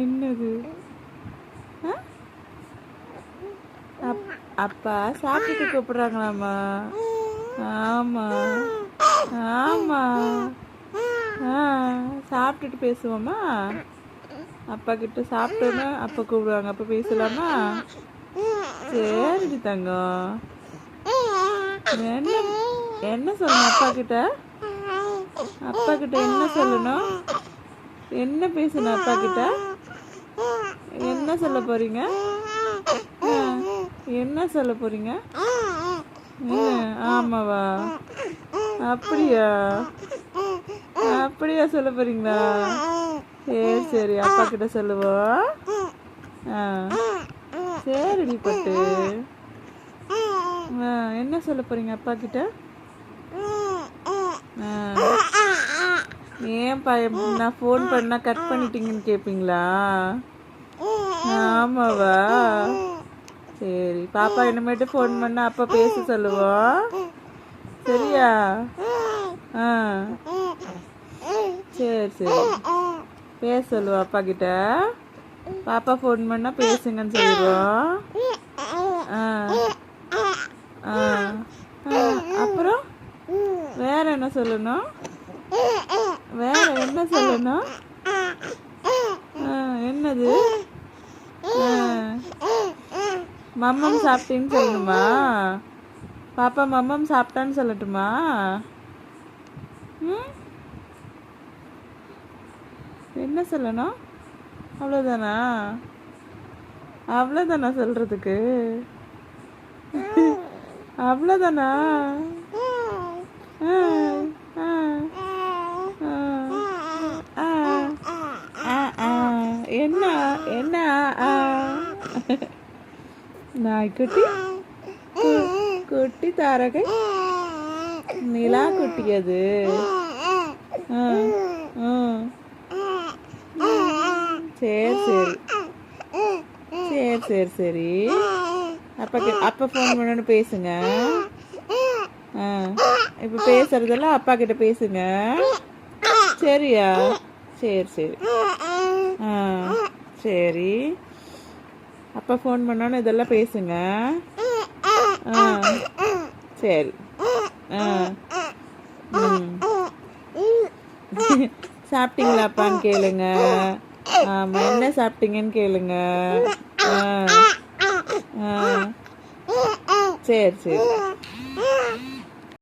என்னது? அப்பா சாப்பிட்டுட்டு கூப்பிடுறாங்களாம்மா? ஆமா ஆமா. சாப்பிட்டுட்டு பேசுவோமா? அப்பா கிட்ட சாப்பிட்டோன்னா அப்பா கூப்பிடுவாங்க, அப்பா பேசலாமா? சரிடி தங்கம். என்ன என்ன சொல்லணும் அப்பா கிட்ட? அப்பா கிட்ட என்ன சொல்லணும்? என்ன பேசணும் அப்பா கிட்ட? என்ன சொல்ல போறீங்க? என்ன சொல்ல போறீங்க? ஆமாவா? அப்படியா? அப்படியா சொல்ல போறீங்களா? சரி சரி, அப்பா கிட்ட சொல்லுவோம். சரிடி பட்டு. என்ன சொல்ல போறீங்க அப்பா கிட்ட? ஏன் நான் ஃபோன் பண்ணா கட் பண்ணிட்டீங்கன்னு கேட்பீங்களா? ஆமாவா? சரி, பாப்பா இனிமேட்டு ஃபோன் பண்ணா அப்பா பேச சொல்லுவோம். சரியா? சரி சரி, பேச சொல்லுவோம் அப்பா கிட்ட. பாப்பா ஃபோன் பண்ணா பேசுங்கன்னு சொல்லுவோம். அப்புறம் வேற என்ன சொல்லணும்? வேற என்ன சொல்லணும்? என்னது? மம்மம் சாப்பிட்டேன்னு சொல்லணுமா? பாப்பா மம்மம் சாப்பிட்டான்னு சொல்லட்டுமா? என்ன சொல்லணும்? அவ்வளோதானா? அவ்வளோதானா சொல்றதுக்கு? அவ்வளோதானா? என்ன என்ன? நாய்க்குட்டி, குட்டி தாரகை, நிலா குட்டி அது. சரி சரி சரி சரி சரி, அப்பா ஃபோன் பண்ணு பேசுங்க. இப்போ பேசுறதெல்லாம் அப்பா கிட்ட பேசுங்க. சரியா? சரி சரி. சரி, அப்பா ஃபோன் பண்ணோன்னு இதெல்லாம் பேசுங்க. சரி. சாப்பிட்டீங்களாப்பான்னு கேளுங்க. ஆமாம், என்ன சாப்பிட்டீங்கன்னு கேளுங்க. சரி சரி.